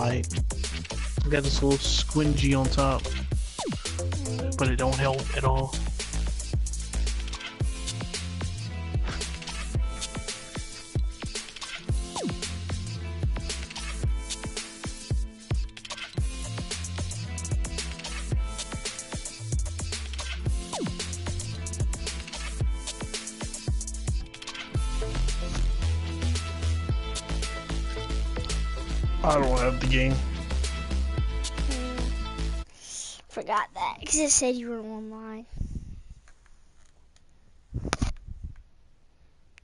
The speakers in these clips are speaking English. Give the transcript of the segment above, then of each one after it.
light. Got this little squingy on top, but it don't help at all. I don't have the game. Forgot that because it said you were online.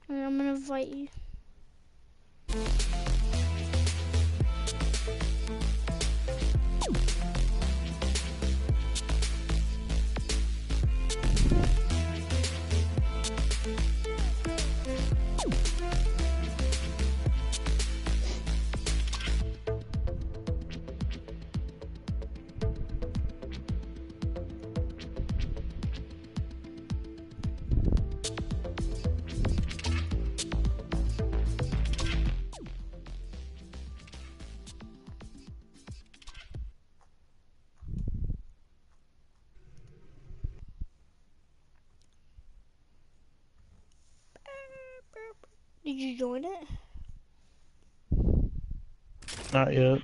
And I'm gonna invite you. Did you join it? Not yet.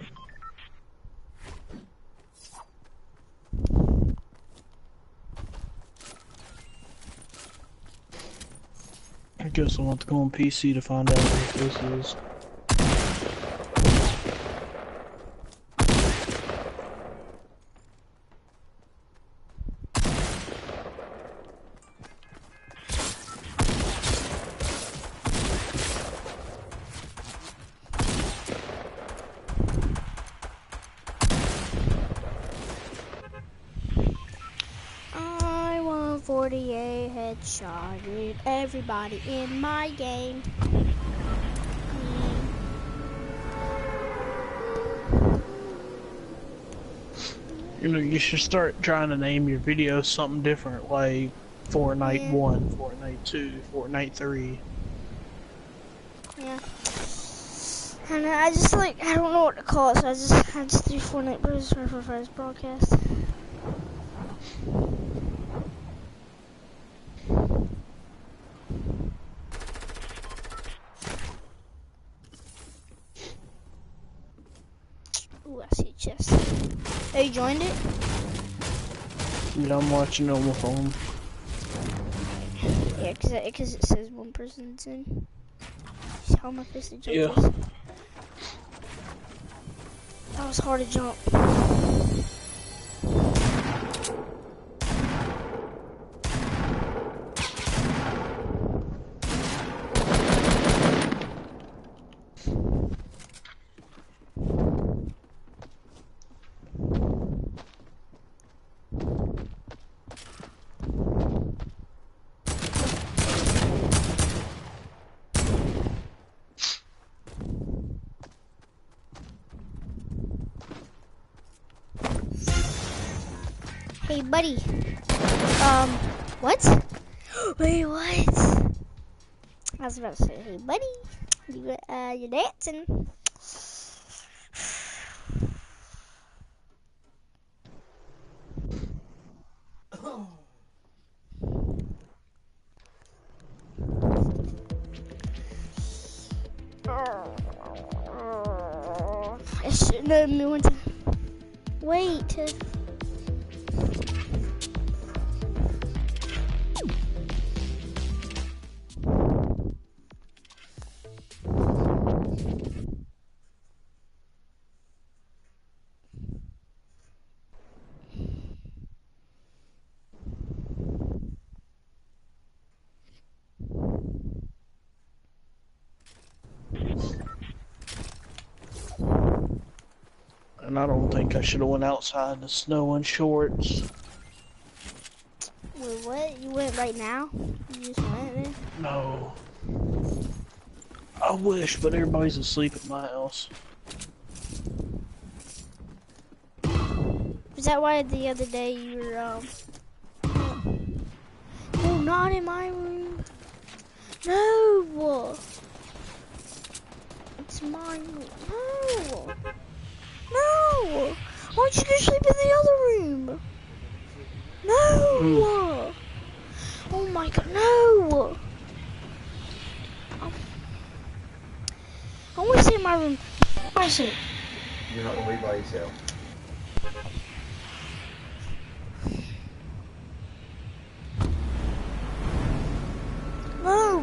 I guess I'll have to go on PC to find out what this is. I 148 headshotted everybody in my game. You know, you should start trying to name your videos something different, like Fortnite 1, Fortnite 2, Fortnite 3. Yeah. And I just I don't know what to call it, so I just do fortnitebro545's broadcast. Ooh, I see a chest. Have you joined it? Yeah, I'm watching it on my phone. Yeah, because it says one person's in. See how my fist jump Yeah. is? That was hard to jump. Hey, buddy. What? Wait, what? I was about to say, hey, buddy. You're dancing. I shouldn't have known when to wait. And I don't think I should have went outside in the snow in shorts. Wait, what? You went right now? You just went there? No. I wish, but everybody's asleep at my house. Was that why the other day you were, no, not in my room. No! It's my room. No! Why don't you go sleep in the other room? No! Oh my god, no! I want to stay in my room. I see. You're not going to be by yourself. No!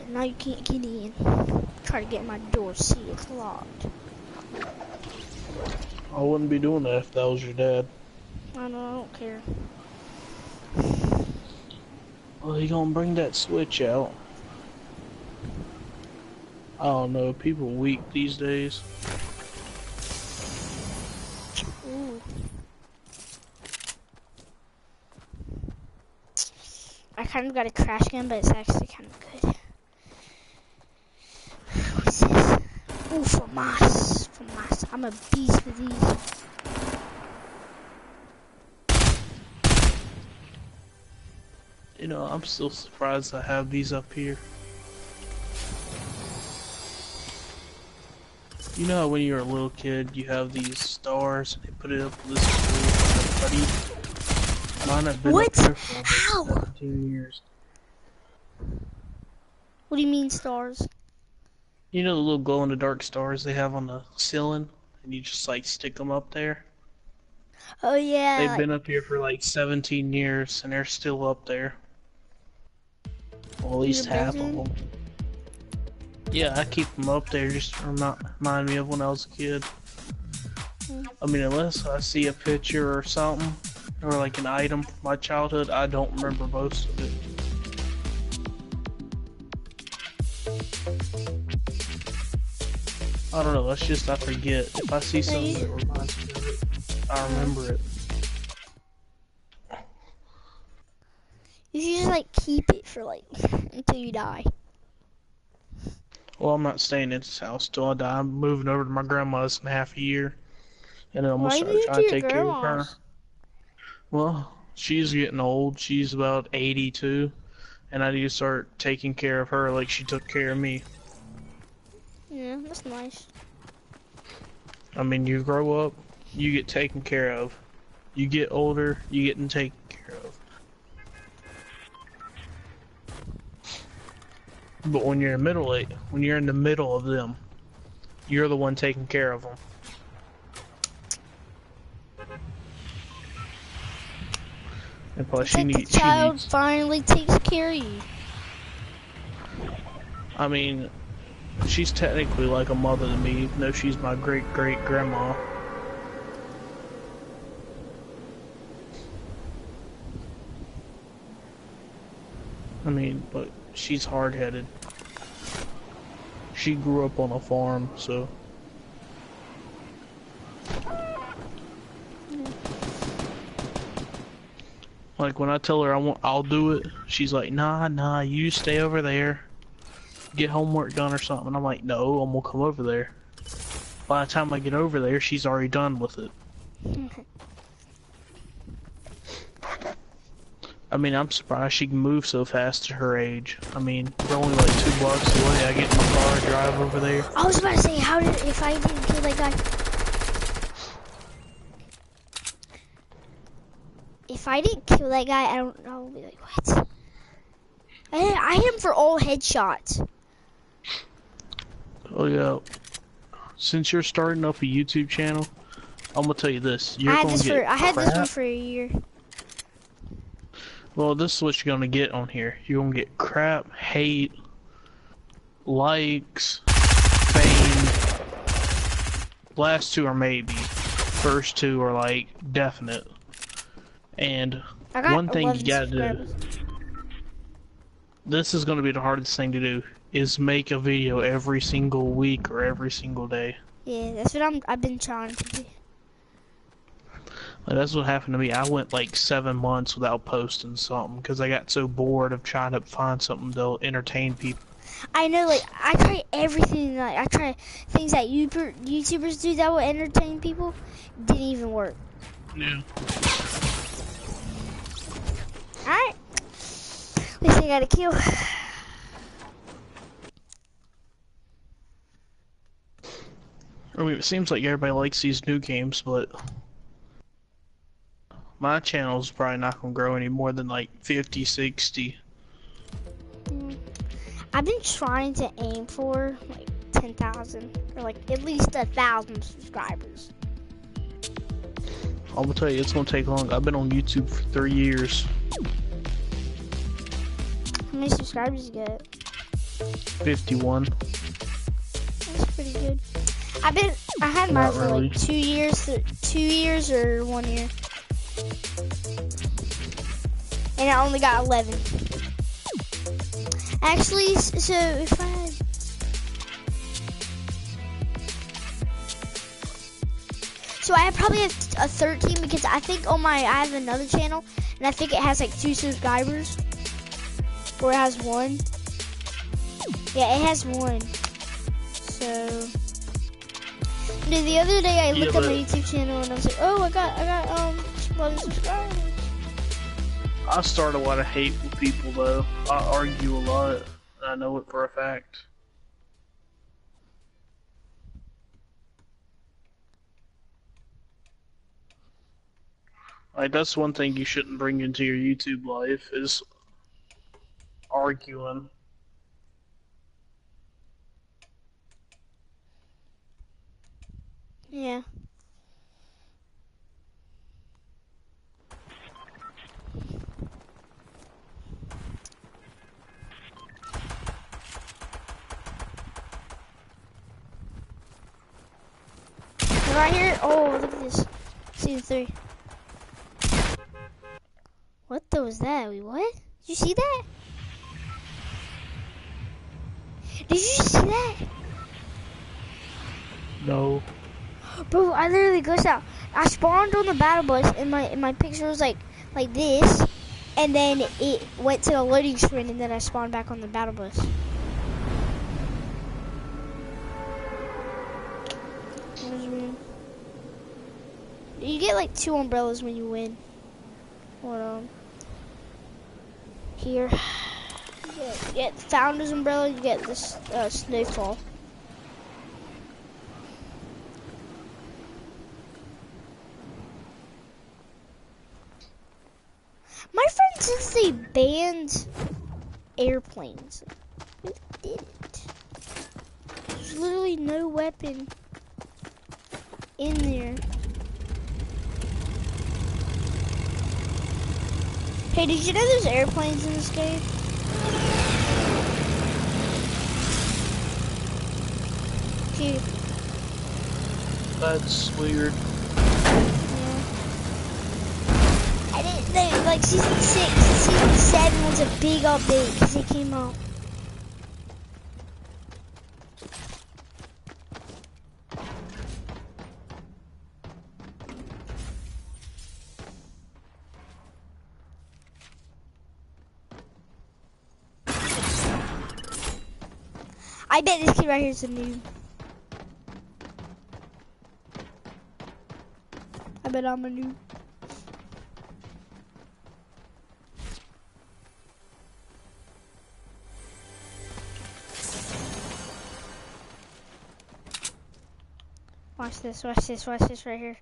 Now you can't get in. Try to get my door, see it's locked. I wouldn't be doing that if that was your dad. I know, I don't care. Well, he gonna bring that switch out. I don't know, people weak these days. Ooh. I kind of got a crash gun, but it's actually kind of good. What is this? Ooh, FAMAS. FAMAS. I'm a beast with these. You know, I'm still surprised I have these up here. You know how when you're a little kid, you have these stars, and they put it up on this tree, mine have been up here for How? 17 years. What do you mean stars? You know the little glow-in-the-dark stars they have on the ceiling, and you just like stick them up there? Oh yeah. They've been up here for like 17 years, and they're still up there. Well, at least half of them. Yeah, I keep them up there just to remind me of when I was a kid. I mean, unless I see a picture or something, or like an item from my childhood, I don't remember most of it. I don't know, that's just I forget. If I see something that reminds me of it, I remember it. You should just like keep it for like until you die. Well, I'm not staying in this house till I die. I'm moving over to my grandma's in half a year, and then I'm gonna start trying to take care of her. Well, she's getting old. She's about 82, and I need to start taking care of her like she took care of me. Yeah, that's nice. I mean, you grow up, you get taken care of. You get older, you get taken care of. But when you're in the middle of them, you're the one taking care of them. And plus, The child finally takes care of you. I mean, she's technically like a mother to me, even though she's my great-great-grandma. I mean, but she's hard-headed. She grew up on a farm, so... Like, when I tell her I'll do it, she's like, nah, you stay over there. Get homework done or something. And I'm like, no, I'm gonna come over there. By the time I get over there, she's already done with it. I mean, I'm surprised she can move so fast at her age. I mean, we're only like 2 blocks away. I get in my car, drive over there. I was about to say, if I didn't kill that guy? If I didn't kill that guy, I don't know. I'll be like, what? I hit him for all headshots. Oh yeah. Since you're starting up a YouTube channel, I'm gonna tell you this. I had this one for a year. Well, this is what you're gonna get on here. You're gonna get crap, hate, likes, fame. Last 2 are maybe. First 2 are like definite. And one thing you gotta do. This is gonna be the hardest thing to do. Is make a video every single week or every single day. Yeah, that's what I've been trying to do. Like, that's what happened to me. I went like 7 months without posting something because I got so bored of trying to find something that'll entertain people. I know, like, I try everything. Like, I try things that YouTubers do that will entertain people. Didn't even work. Yeah. Alright. At least I got a kill. I mean, it seems like everybody likes these new games, but my channel's probably not gonna grow any more than like 50, 60. I've been trying to aim for like 10,000 or like at least 1,000 subscribers. I'm gonna tell you, it's gonna take long. I've been on YouTube for 3 years. How many subscribers you get? 51. That's pretty good. I had mine for really. like 2 years, 2 years or 1 year. And I only got 11. Actually, so if I had... So I probably have a 13 because I think on I have another channel and I think it has like 2 subscribers. Or it has 1. Yeah, it has 1. So... Dude, the other day I looked at my YouTube channel and I was like, oh, I got 11 subscribers. I start a lot of hate with people though. I argue a lot, and I know it for a fact. Like, that's one thing you shouldn't bring into your YouTube life, is arguing. Yeah. Right here. Oh, look at this. Season 3. What was that? Wait, what? Did you see that? Did you see that? No. Bro, I literally glitched out. I spawned on the battle bus and my picture was like this, and then it went to the loading screen and then I spawned back on the battle bus. You get like 2 umbrellas when you win. Hold on. Here. You get the Founder's Umbrella, you get this Snowfall. My friend says they banned airplanes. Who did it? There's literally no weapon in there. Hey, did you know there's airplanes in this game? Dude. That's weird. Yeah. I didn't know, like season 6 and season 7 was a big update because it came out. I bet this kid right here is a noob. I bet I'm a noob. Watch this, watch this, watch this right here.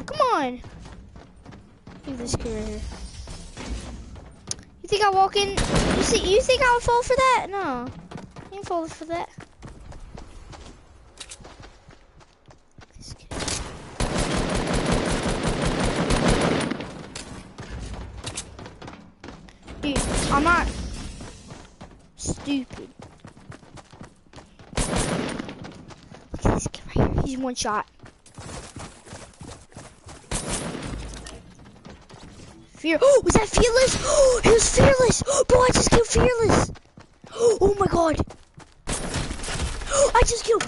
Come on. Look at this kid right here. You think I walk in? You think I would fall for that? No. You ain't fall for that. This kid. Dude, I'm not stupid. Look at this kid right here. He's 1 shot. Oh, was that Fearless? Oh, he was Fearless! Bro, I just killed Fearless! Oh my god! I just killed...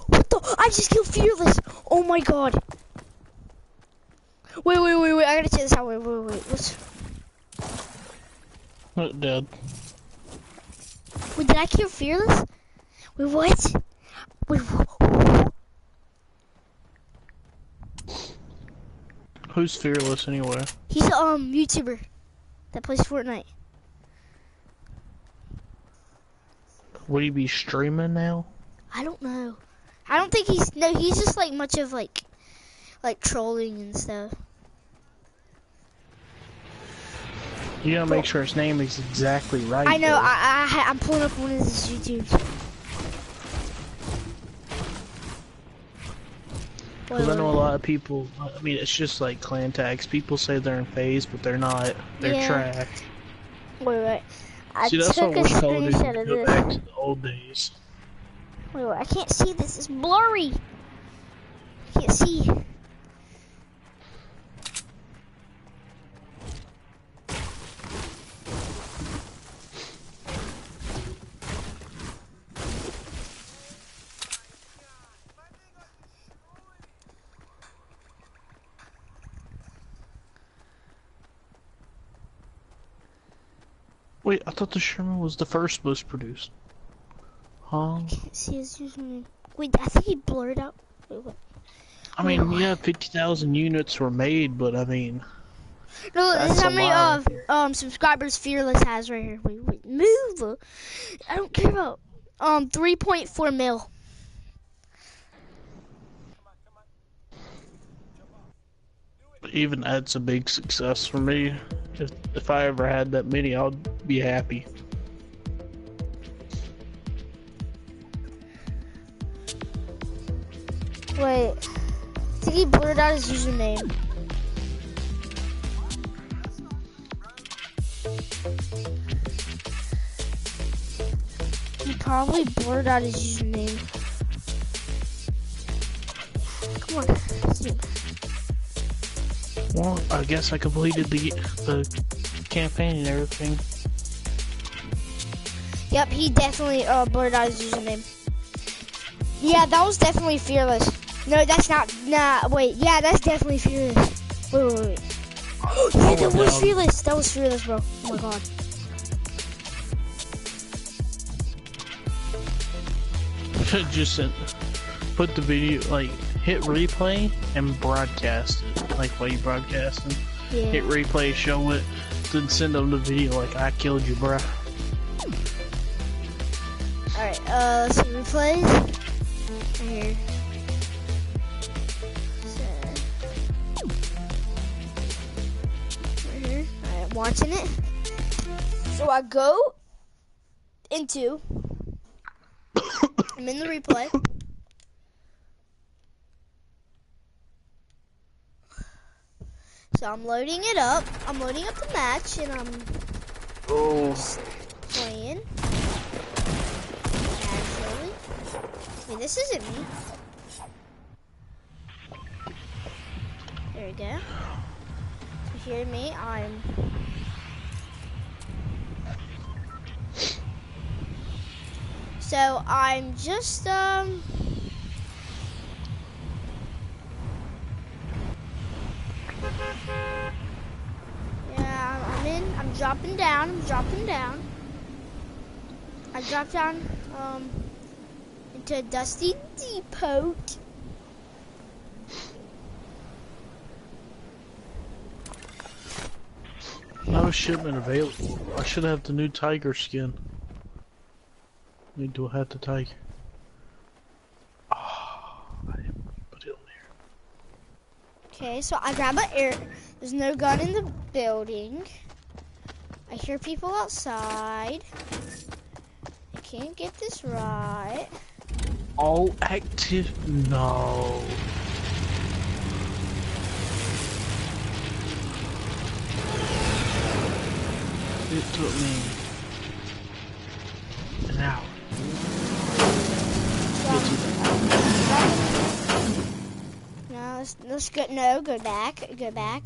What the? I just killed Fearless! Oh my my god. Wait. I gotta check this out. Wait. What's... Not dead. Wait, did I kill Fearless? Wait, what? Wait, Who's Fearless anyway? he's a YouTuber that plays Fortnite. Would he be streaming now? I don't know. I don't think he's... No, he's just like much of like trolling and stuff. You gotta make sure his name is exactly right. I know. Though. I'm pulling up one of his YouTubes. Because I know a lot of people, I mean, it's just like clan tags. People say they're in phase, but they're not. They're trash. Wait. I See, that's took what a we're told to screenshot of go this. back to the old days. Wait, I can't see this. It's blurry. I can't see. Wait, I thought the Sherman was the first most produced. Huh? I can't see his username. Wait, I think he blurred out. Wait, what? I mean, yeah, 50,000 units were made, but I mean... No, this is how many lot. subscribers Fearless has right here. Wait, move. I don't care about 3.4 mil. Even that's a big success for me. If I ever had that many, I'd be happy. Wait, I think he blurred out his username. He probably blurred out his username. Come on, see. Well, I guess I completed the campaign and everything. Yep, he definitely blurred out his username. Yeah, that was definitely Fearless. No, that's not. Nah, wait. Yeah, that's definitely Fearless. Wait. Yeah, that was Fearless. That was Fearless, bro. Oh my god. Just put the video, like, hit replay and broadcast it. Like, while you broadcasting. Yeah. Hit replay, show it, then send them the video like, I killed you, bruh. Alright, let's see, replays. Right here. Right here. Alright, I'm watching it. So I go into... I'm in the replay. So I'm loading it up. I'm loading up the match, and I'm playing. Casually. Wait, this isn't me. There we go. So hear me, I'm... So I'm just, yeah, I'm in, I'm dropping down. I dropped down, into a dusty depot. No shipment available. I should have the new tiger skin. Need to have the tiger. Oh, I didn't put it on there. Okay, so I grab an air. There's no gun in the building. I hear people outside. I can't get this right. All active? No. It took me an hour. No, let's go. No, go back. Go back.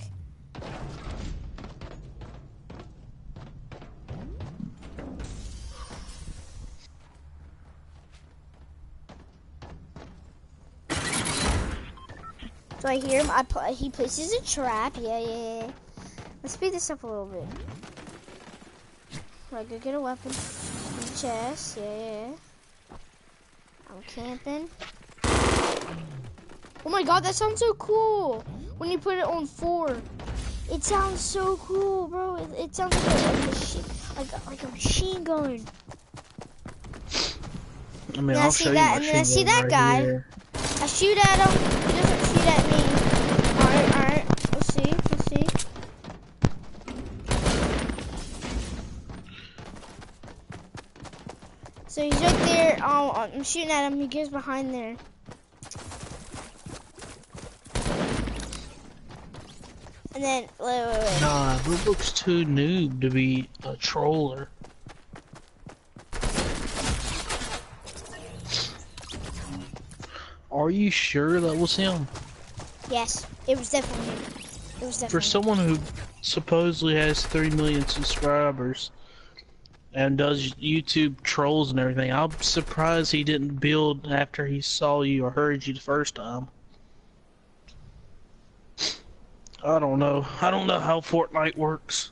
So I hear him. He places a trap. Yeah. Let's speed this up a little bit. Right, go get a weapon. In the chest. Yeah. I'm camping. Oh my god, that sounds so cool. When you put it on 4. It sounds so cool, bro. It sounds like a machine gun. I mean, I'll show you my machine gun. And then I see that right guy. here. I shoot at him. He doesn't shoot at me. Alright. Let's see. So he's right there. Oh, I'm shooting at him. He goes behind there. And then, wait. Nah, that looks too noob to be a troller. Are you sure that was him? Yes, it was definitely him. For someone who supposedly has 3 million subscribers and does YouTube trolls and everything, I'm surprised he didn't build after he saw you or heard you the first time. I don't know. I don't know how Fortnite works.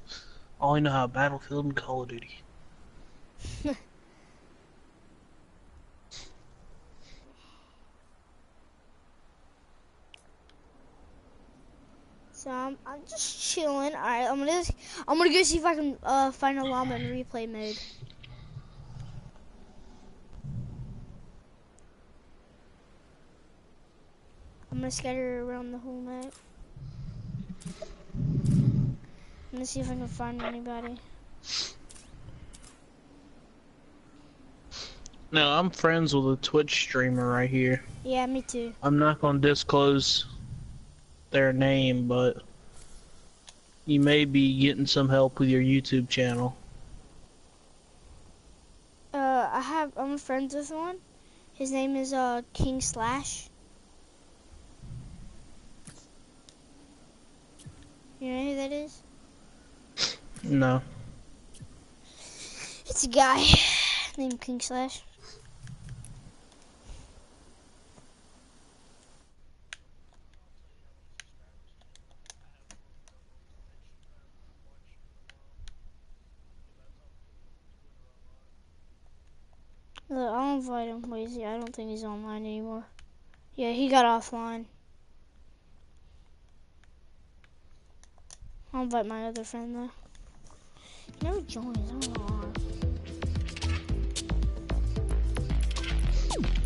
I only know how Battlefield and Call of Duty. So I'm just chilling. All right, I'm gonna go see if I can find a llama in replay mode. I'm gonna scatter around the whole map. I'm gonna see if I can find anybody. Now, I'm friends with a Twitch streamer right here. Yeah, me too. I'm not gonna disclose their name, but you may be getting some help with your YouTube channel. I'm friends with one. His name is King Slash. You know who that is? No. It's a guy named King Slash. Look, I'll invite him. Wait, I don't think he's online anymore. Yeah, he got offline. I'll invite my other friend though. He never joins, I don't know why.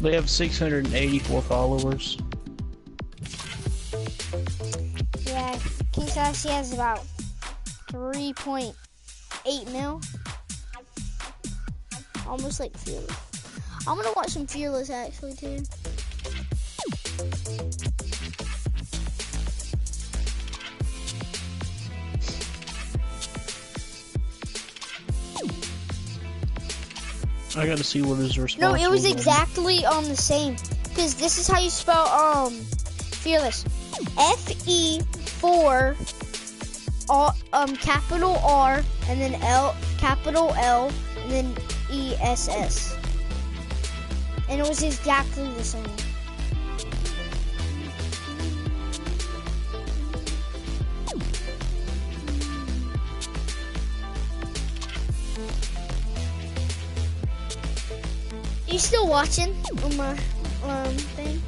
They have 684 followers. Yeah, King Slash, he has about 3.8 mil. Almost like Fearless. I'm gonna watch some Fearless actually too. I gotta see what his response. No, it was exactly the same. Because this is how you spell Fearless. F-E-4 capital R and then L capital L and then E-S-S. And it was exactly the same. You still watching on my thing?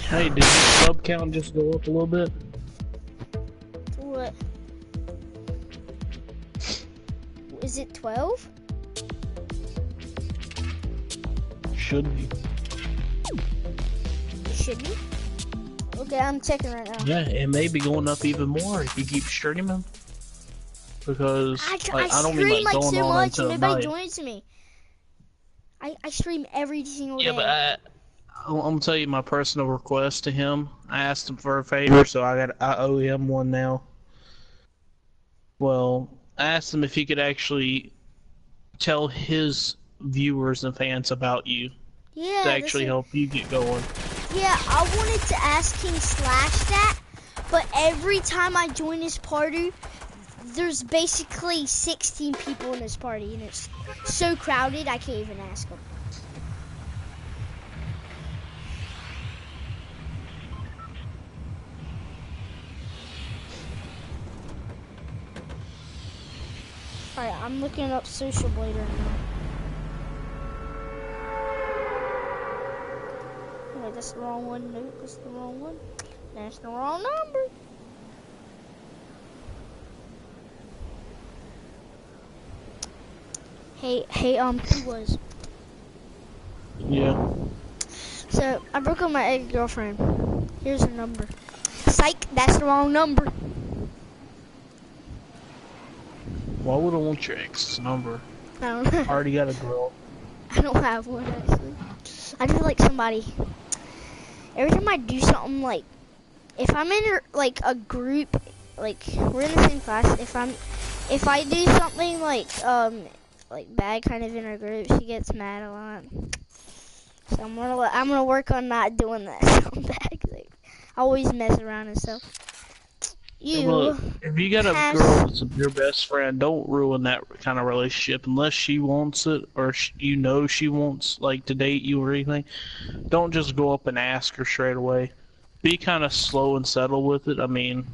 Hey, did your sub count just go up a little bit? What? Is it 12? Should be. It should be. Okay, I'm checking right now. Yeah, it may be going up even more if you keep streaming. Because I don't mean stream like going so on much and until nobody night. joins me. I stream every single day. Yeah, but I'm gonna tell you my personal request to him. I asked him for a favor, so I owe him one now. Well, I asked him if he could actually tell his viewers and fans about you Yeah, to actually help you get going. Yeah, I wanted to ask King Slash that, but every time I join his party, there's basically 16 people in this party, and it's so crowded I can't even ask them. Alright, I'm looking up Social Blade right now. Wait, that's the wrong one. Nope, that's the wrong one. That's the wrong number. Hey, who was? Yeah. So, I broke up my ex-girlfriend. Here's her number. Psych, that's the wrong number. Why would I want your ex's number? I don't know. I already got a girl. I don't have one, actually. I just like somebody. Every time I do something, like, if I'm in, like, a group, like, we're in the same class, if I do something, like bad kind of in our group, she gets mad a lot. So I'm gonna work on not doing that so bad. Like, I always mess around and stuff. Look, if you got a girl that's your best friend, don't ruin that kind of relationship unless she wants it or you know she wants like to date you or anything. Don't just go up and ask her straight away. Be kind of slow and settle with it. I mean,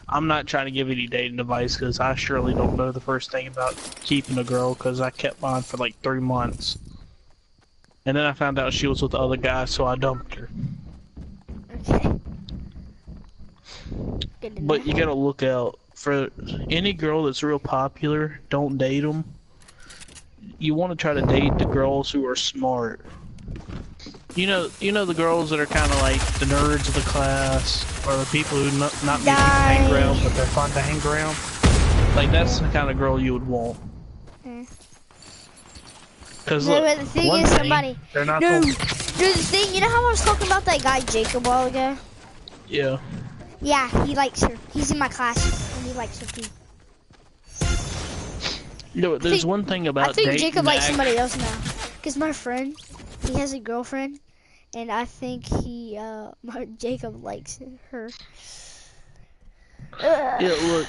I'm not trying to give any dating advice because I surely don't know the first thing about keeping a girl because I kept mine for like 3 months. And then I found out she was with the other guy, so I dumped her. Okay. But you gotta look out for any girl that's real popular. Don't date them. You want to try to date the girls who are smart. You know the girls that are kind of like the nerds of the class, or the people who not maybe hang around, but they're fun to hang around. Like that's the kind of girl you would want. Because no, but the thing is, somebody. They're not. No, the thing. You know how I was talking about that guy Jacob a while ago? Yeah. Yeah, he likes her. He's in my class, and he likes her too. You know, there's one thing about dating. I think Jacob likes somebody else now. Cause my friend, he has a girlfriend, and I think Jacob likes her. Yeah, look.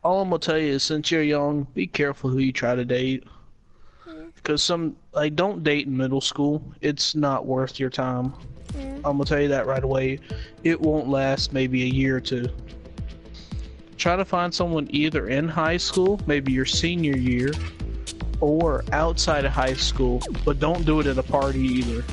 All I'm gonna tell you is, since you're young, be careful who you try to date. Because don't date in middle school. It's not worth your time. I'm gonna tell you that right away. It won't last maybe a year or two. Try to find someone either in high school, maybe your senior year, or outside of high school, but don't do it at a party either.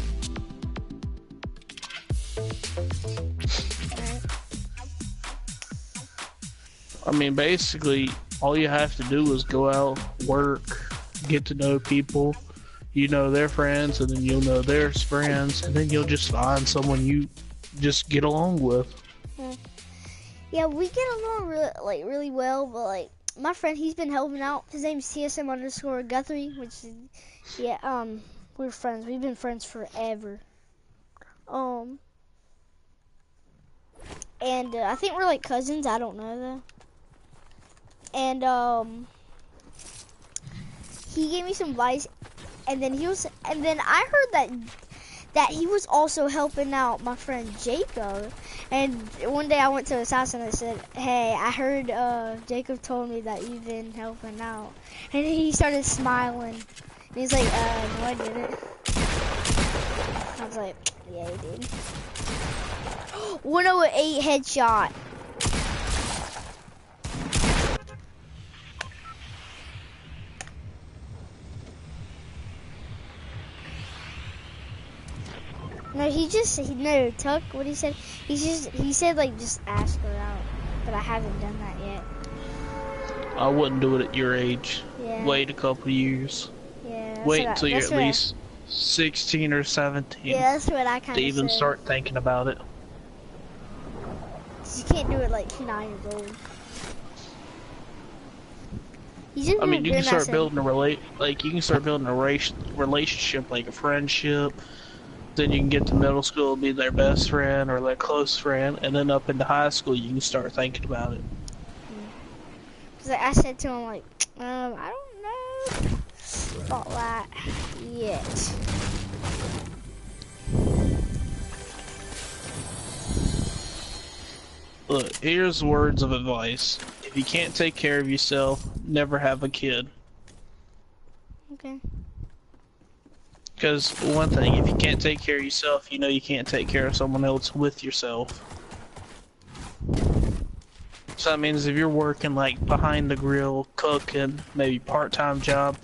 I mean, basically, all you have to do is go out, work, get to know people. You know their friends, and then you'll know their friends, and then you'll just find someone you just get along with. Yeah, we get along really well, but like my friend, he's been helping out. His name's TSM_Guthrie, which is we're friends. We've been friends forever. And I think we're like cousins. I don't know though. And he gave me some advice. And then I heard that he was also helping out my friend Jacob. And one day I went to his house and I said, "Hey, I heard Jacob told me that you've been helping out." And he started smiling. And he's like, "No, I didn't." I was like, "Yeah, you did." 108 headshot. No, Tuck, what he said, he said like just ask her out, but I haven't done that yet. I wouldn't do it at your age. Yeah. Wait a couple years. Yeah. Wait until you're at least 16 or 17. Yeah, that's what I kind of to even start thinking about it. You can't do it like 9 years old. I mean, you can start building a relationship, like a friendship. Then you can get to middle school, be their best friend or their close friend, and then up into high school, you can start thinking about it. Cause I said to him like, I don't know about that yet. Look, here's words of advice. If if you can't take care of yourself, never have a kid. Okay. Because one thing, if you can't take care of yourself, you know you can't take care of someone else with yourself. So that means if you're working like behind the grill, cooking, maybe part-time job,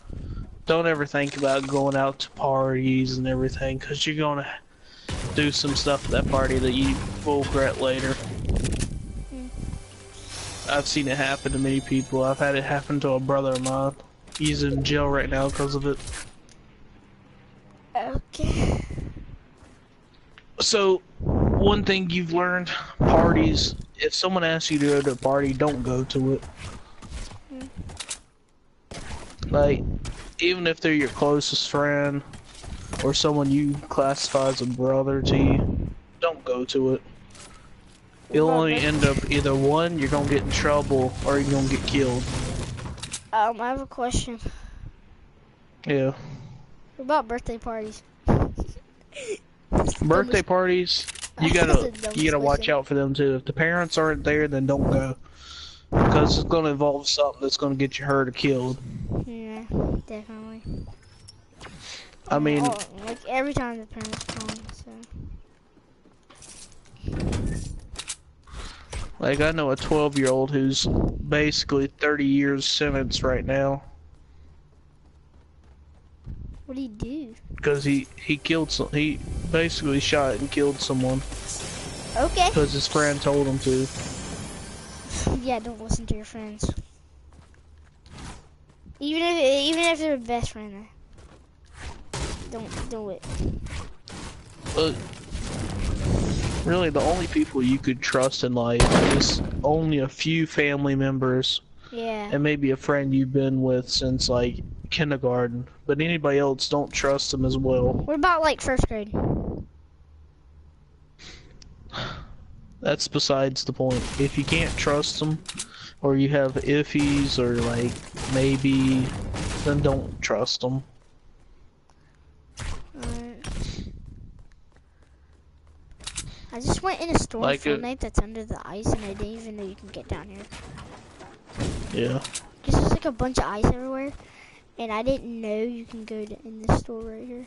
don't ever think about going out to parties and everything, because you're gonna do some stuff at that party that you will regret later. I've seen it happen to many people. I've had it happen to a brother of mine. He's in jail right now because of it. Okay. So, one thing you've learned, parties, if someone asks you to go to a party, don't go to it. Like, even if they're your closest friend, or someone you classify as a brother to you, don't go to it. You'll only end up either one, you're gonna get in trouble, or you're gonna get killed. I have a question. Yeah. What about birthday parties? Birthday parties, you gotta watch out for them too. If the parents aren't there, then don't go, because it's gonna involve something that's gonna get you hurt or killed. Yeah, definitely. I mean, like every time the parents come, so. Like, I know a 12-year-old who's basically 30 years sentence right now. What did he do? Because he basically shot and killed someone. Okay. Because his friend told him to. Yeah, don't listen to your friends. Even if they're the best friend, don't do it. But really, the only people you could trust in life is only a few family members. Yeah. And maybe a friend you've been with since, like, kindergarten. But anybody else, don't trust them as well. What about, like, first grade? That's besides the point. If you can't trust them, or you have iffies, or, like, maybe, then don't trust them. I just went in a store Like in Fortnite that's under the ice, and I didn't even know you can get down here. Yeah. Because there's like a bunch of ice everywhere, and I didn't know you can go in this store right here.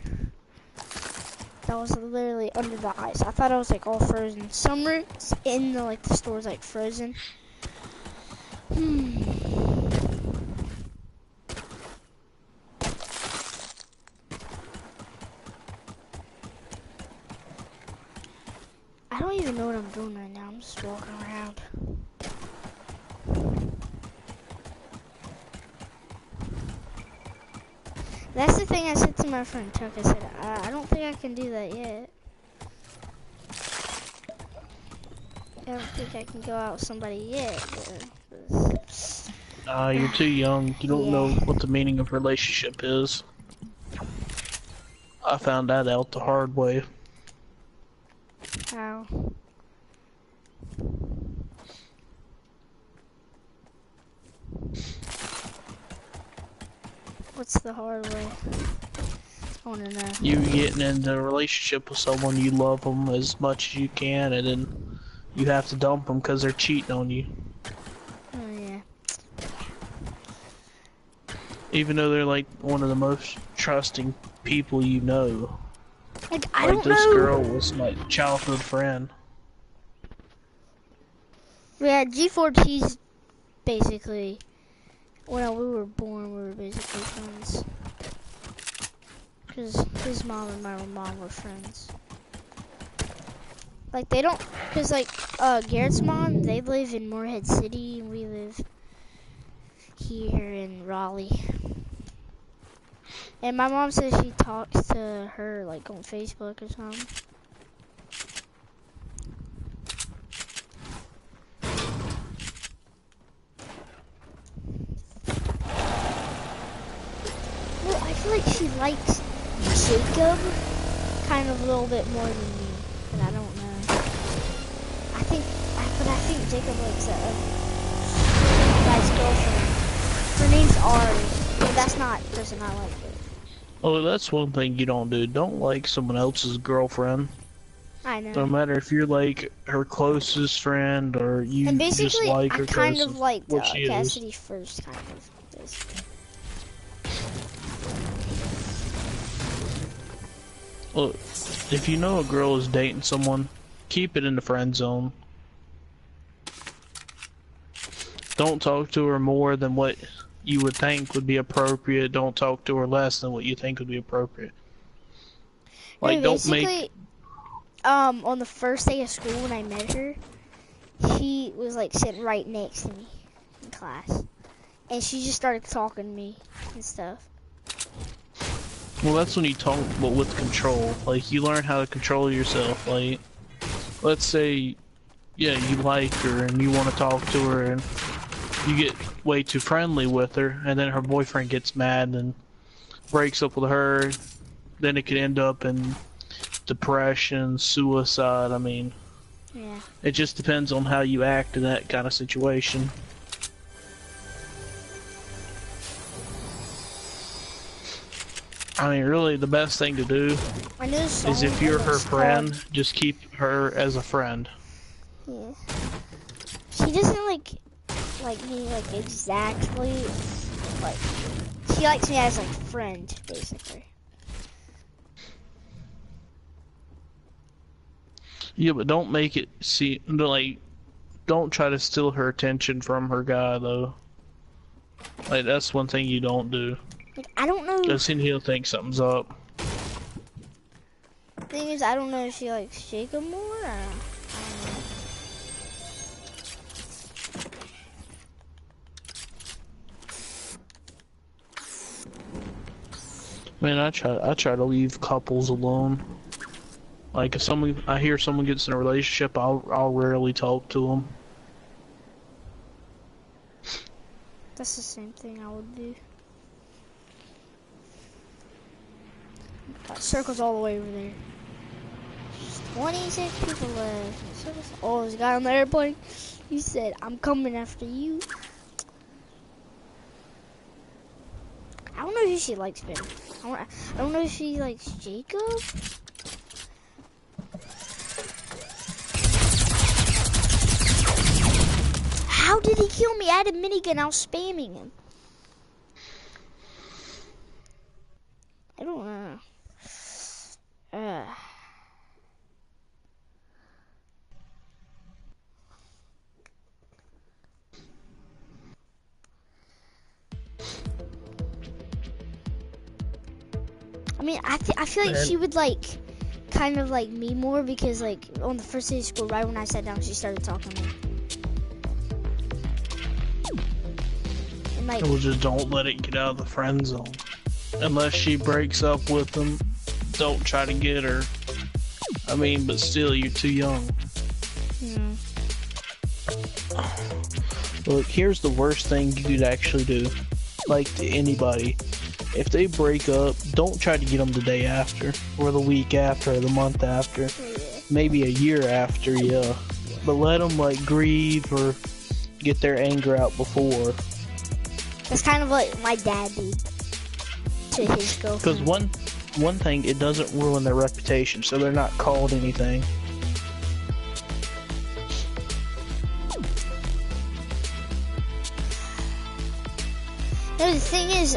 That was literally under the ice. I thought it was like all frozen. Some rooms in the store's like frozen. I don't even know what I'm doing right now. I'm just walking around. That's the thing I said to my friend Chuck. I said, I don't think I can do that yet. I don't think I can go out with somebody yet. You're too young. You don't know what the meaning of relationship is. I found that out the hard way. How? What's the hard way? I want to know. You getting into a relationship with someone, you love them as much as you can, and then you have to dump them because they're cheating on you. Oh yeah. Even though they're like one of the most trusting people you know. Like, I don't know. This girl was my childhood friend. Yeah, G4T's basically, when we were born, we were basically friends. Because his mom and my mom were friends. Like, they don't, because like, Garrett's mom, they live in Morehead City, and we live here in Raleigh. And my mom says she talks to her, like, on Facebook or something. Well, I feel like she likes Jacob kind of a little bit more than me, but I don't know. But I think Jacob likes that guy's girlfriend. Her name's Ari, but that's not the person I like. Oh, that's one thing you don't do. Don't like someone else's girlfriend. I know. No matter if you're like her closest friend or you And just basically, like I her kind because of liked what she is. Cassidy first, kind of. Basically. Well, if you know a girl is dating someone, keep it in the friend zone. Don't talk to her more than what you would think would be appropriate. Don't talk to her less than what you think would be appropriate. Like, don't make... on the first day of school when I met her, she was like sitting right next to me in class. And she just started talking to me and stuff. Well, that's when you talk, but with control. Like, you learn how to control yourself. Like, let's say, yeah, you like her and you want to talk to her and you get way too friendly with her, and then her boyfriend gets mad and breaks up with her, then it could end up in depression, suicide. I mean, yeah. It just depends on how you act in that kind of situation. I mean, really, the best thing to do is if you're her friend, just keep her as a friend. Yeah. She doesn't like me like exactly. Like she likes me as like friend, basically. Yeah, but don't make it don't try to steal her attention from her guy though. Like that's one thing you don't do. Like I don't know. Cause then he'll think something's up. The thing is, I don't know if she likes Jacob more. Or, I don't know. Man, I try to leave couples alone. Like if I hear someone gets in a relationship, I'll rarely talk to them. That's the same thing I would do. That circle's all the way over there. There's 26 people left. Oh, there's a guy on the airplane. He said, "I'm coming after you." I don't know who she likes better. I don't know if she likes Jacob. How did he kill me? I had a minigun. I was spamming him. I don't know. I mean, I feel like she would like kind of like me more because like on the first day of school, right when I sat down, she started talking to me. And like, Well, just don't let it get out of the friend zone. Unless she breaks up with them, don't try to get her. I mean, but still, you're too young. hmm. Look, here's the worst thing you could actually do. Like to anybody. If they break up, don't try to get them the day after, or the week after, or the month after. Yeah. Maybe a year after, yeah. But let them, like, grieve or get their anger out before. That's kind of what my dad did to his girlfriend. Because one thing, it doesn't ruin their reputation, so they're not called anything. No, the thing is,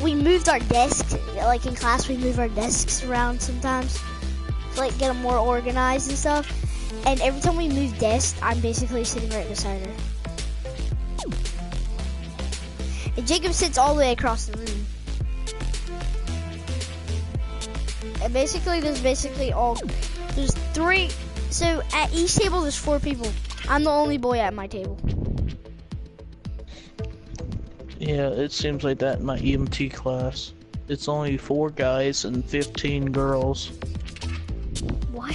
we moved our desks, like in class we move our desks around sometimes to like get them more organized and stuff. And every time we move desks, I'm basically sitting right beside her. And Jacob sits all the way across the room. And basically there's three, so at each table there's 4 people. I'm the only boy at my table. Yeah, it seems like that in my EMT class. It's only 4 guys and 15 girls. What?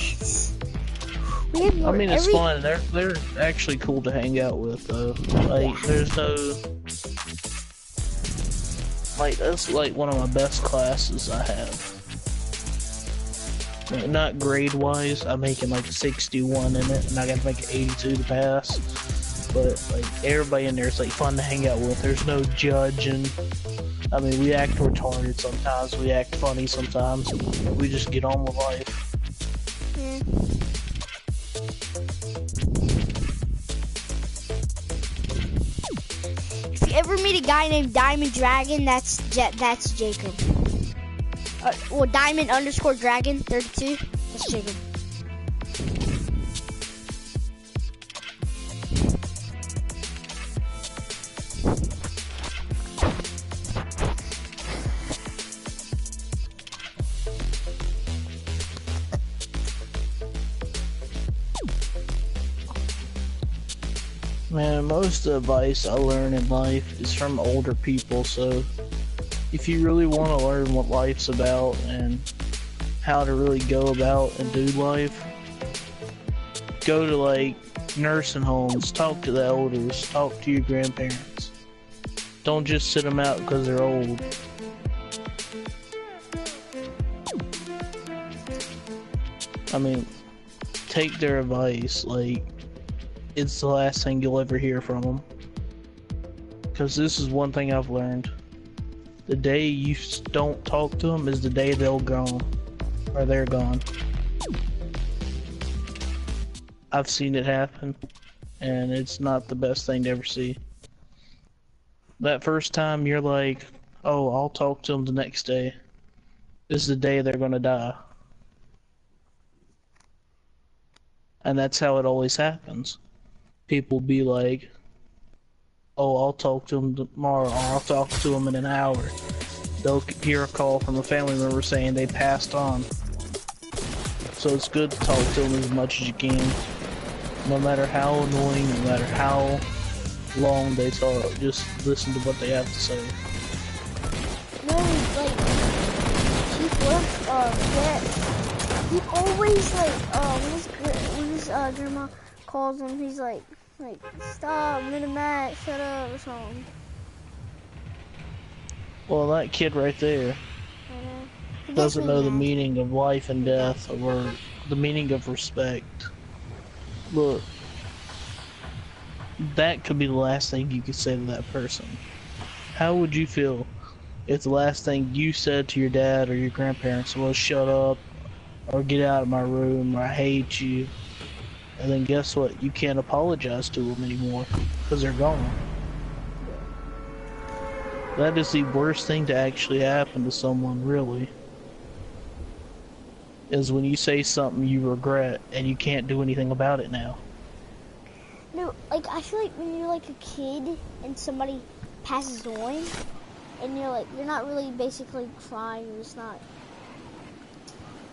We have more. I mean, it's fun. They're actually cool to hang out with, though. Like, there's no... Like, that's like one of my best classes I have. Like, not grade-wise, I'm making like 61 in it, and I gotta make 82 to pass. But like everybody in there is like fun to hang out with. There's no judging. I mean, we act retarded sometimes. We act funny sometimes. We just get on with life. Yeah. If you ever meet a guy named Diamond Dragon, that's Jacob. Well, Diamond _ Dragon 32. That's Jacob. Man, most advice I learn in life is from older people, so if you really want to learn what life's about and how to really go about and do life, go to like nursing homes, talk to the elders, talk to your grandparents. Don't just sit them out because they're old. I mean, take their advice, like, it's the last thing you'll ever hear from them. Because this is one thing I've learned. The day you don't talk to them is the day they're gone. Or they're gone. I've seen it happen. And it's not the best thing to ever see. That first time you're like, oh, I'll talk to them the next day. This is the day they're gonna die. And that's how it always happens. People be like, oh, I'll talk to them tomorrow, or I'll talk to them in an hour. They'll hear a call from a family member saying they passed on. So it's good to talk to them as much as you can. No matter how annoying, no matter how long they talk, just listen to what they have to say. No, like, he always, like, when his grandma calls him, he's like, stop, I'm in a match, shut up, or something. Well, that kid right there doesn't know the meaning of life and death, or the meaning of respect. Look, that could be the last thing you could say to that person. How would you feel if the last thing you said to your dad or your grandparents was shut up, or get out of my room, or I hate you? And then guess what? You can't apologize to them anymore because they're gone. That is the worst thing to actually happen to someone, really. Is when you say something you regret and you can't do anything about it now. No, like, I feel like when you're like a kid and somebody passes on, and you're not really basically crying, you're just not,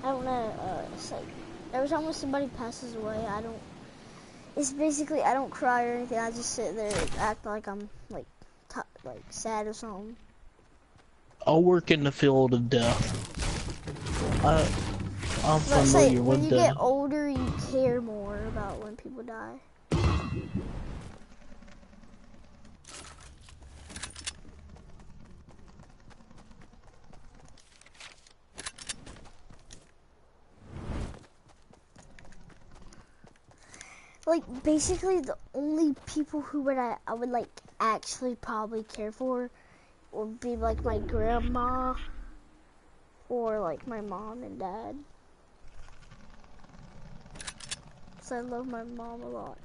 I don't know, it's like, every time when somebody passes away, I don't cry or anything, I just sit there and act like I'm, like sad or something. I'll work in the field of death. I'm familiar with when you death. get older, you care more about when people die. Like, basically the only people who I would like actually probably care for would be like my grandma or like my mom and dad. So I love my mom a lot.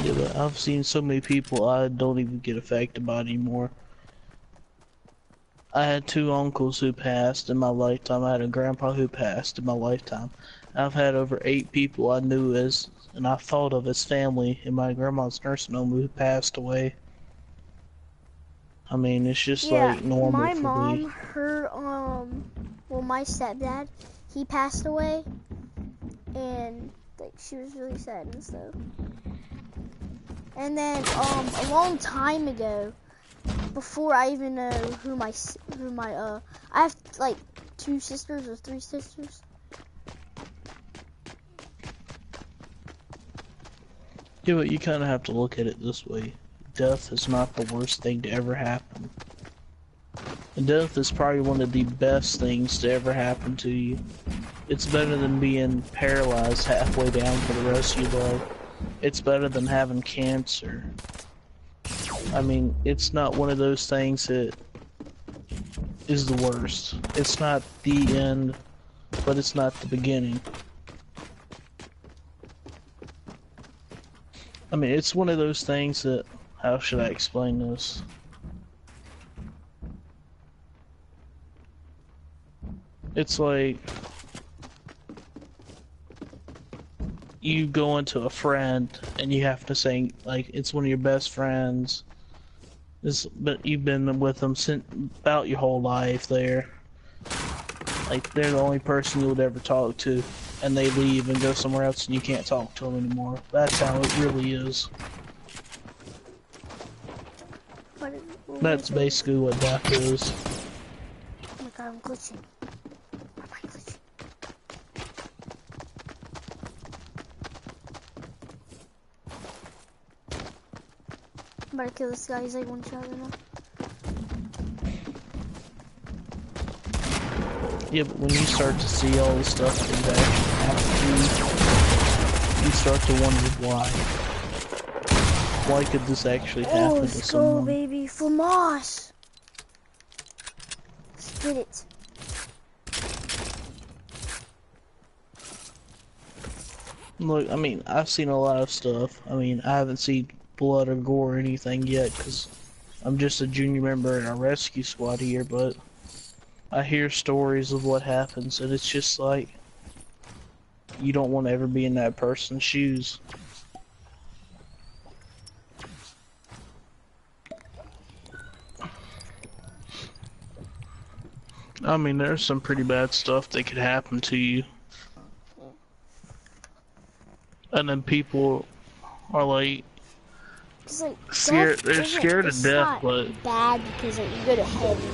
Yeah, but I've seen so many people I don't even get affected by anymore. I had 2 uncles who passed in my lifetime. I had a grandpa who passed in my lifetime. I've had over 8 people I knew as, and I thought of as family in my grandma's nursing home who passed away. I mean, it's just like normal my for mom, me. My stepdad, he passed away, and like she was really sad and stuff. And then a long time ago, before I even know I have like 2 sisters or 3 sisters. Yeah, but you kind of have to look at it this way. Death is not the worst thing to ever happen. And death is probably one of the best things to ever happen to you. It's better than being paralyzed halfway down for the rest of your life. It's better than having cancer. I mean, it's not one of those things that is the worst. It's not the end, but it's not the beginning. I mean, it's one of those things that, how should I explain this? It's like you go into a friend and you have to say, like, it's one of your best friends. But you've been with them since about your whole life there. Like, they're the only person you would ever talk to, and they leave and go somewhere else and you can't talk to them anymore. That's how it really is. That's basically what death is. Oh my god, I'm glitching. Why am I glitching? I'm about to kill this guy, he's like one shot right now. Yeah, but when you start to see all the stuff that actually happen to you, you start to wonder why. Why could this actually happen to someone? Let's go, baby. FAMAS! Let's get it. Look, I mean, I've seen a lot of stuff. I mean, I haven't seen blood or gore or anything yet, because I'm just a junior member in our rescue squad here, but I hear stories of what happens, and it's just like, you don't want to ever be in that person's shoes. I mean, there's some pretty bad stuff that could happen to you. And then people are like, scared, they're scared to death, but bad because like, you go to heaven.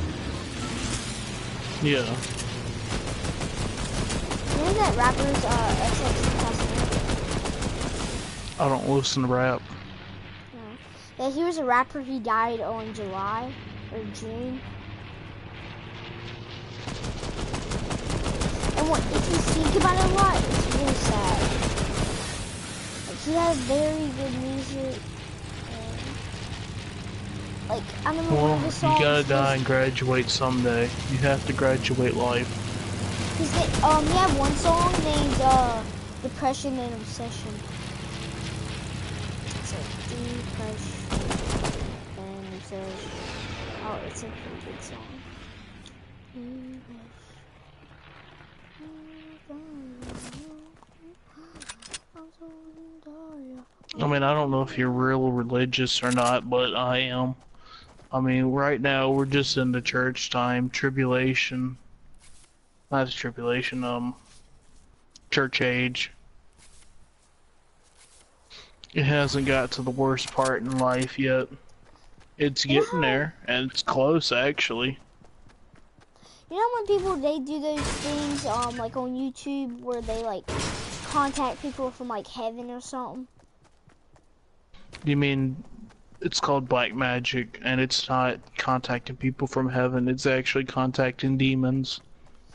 Yeah. You know that rapper's I don't listen to rap. No. Yeah, he was a rapper. He died on July or June. And if you think about it a lot, it's really sad. Like, he has very good music. And, like, I don't know well, one of the songs. You gotta die and graduate someday. You have to graduate life. He had one song named Depression and Obsession. It's like Depression and Obsession. Oh, it's a pretty good song. I mean, I don't know if you're real religious or not, but I am. I mean, right now we're just in the church time, tribulation. Not tribulation, church age. It hasn't got to the worst part in life yet. It's getting there, and it's close, actually. You know when people, they do those things, like on YouTube, where they, like, contact people from, like, heaven or something? You mean, it's called black magic, and it's not contacting people from heaven, it's actually contacting demons.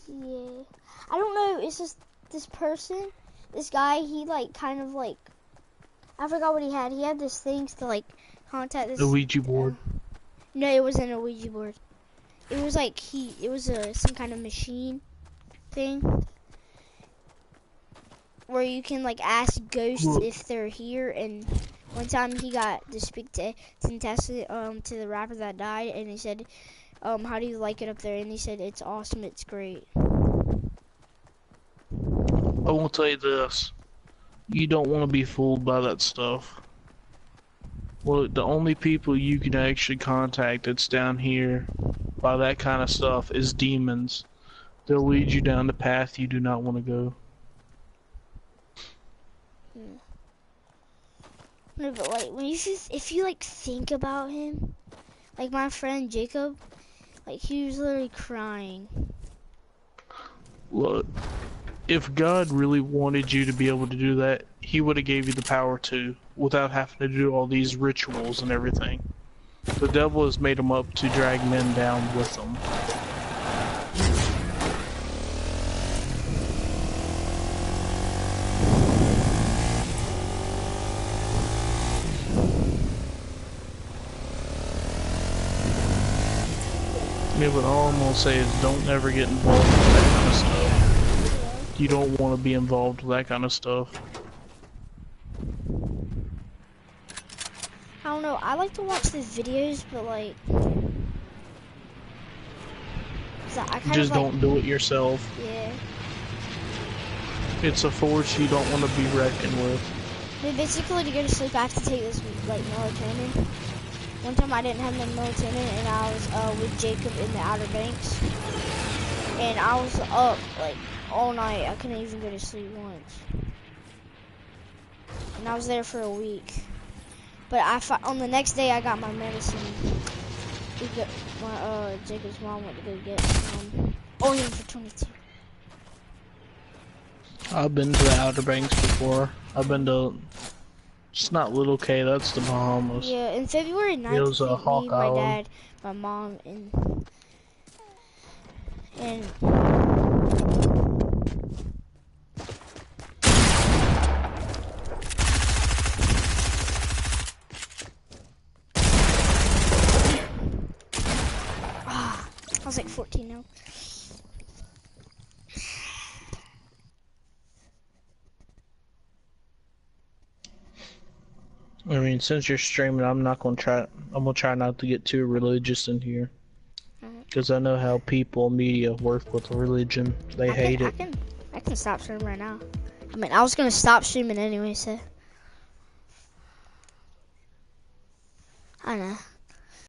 Yeah. I don't know, it's just this person, this guy, he, like, kind of, like, I forgot what he had. He had this thing to, like, contact this... The Ouija board. No, it wasn't a Ouija board. It was like it was some kind of machine thing where you can like ask ghosts if they're here. And one time he got to speak to the rapper that died, and he said, how do you like it up there? And he said, it's awesome, it's great. I will tell you this, you don't want to be fooled by that stuff. Well, the only people you can actually contact that's down here by that kind of stuff is demons. They'll lead you down the path you do not want to go. No, but like when if you like think about him, like my friend Jacob, like he was literally crying. Look, if God really wanted you to be able to do that, he would have gave you the power to, without having to do all these rituals and everything. The devil has made them up to drag men down with them. Yeah, but all I'm gonna say is don't ever get involved with that kind of stuff. You don't want to be involved with that kind of stuff. I don't know. I like to watch the videos, but like, I kind Just of like, don't do it yourself. yeah. It's a force you don't want to be reckoned with. I mean, basically, to go to sleep, I have to take this like melatonin. One time I didn't have no melatonin, and I was with Jacob in the Outer Banks, and I was up like all night. I couldn't even go to sleep once, and I was there for a week. But on the next day, I got my medicine. Jacob's mom went to go get some Orion for 22. I've been to the Outer Banks before. I've been to. It's not Little K. That's the Bahamas. Yeah, in February 9th, It was me, Hawk my Island. dad, my mom, and I was like 14 now. I mean, since you're streaming, I'm gonna try not to get too religious in here, because I know how people, media work with religion. They hate it. I can stop streaming right now. I mean, I was gonna stop streaming anyway, so I know.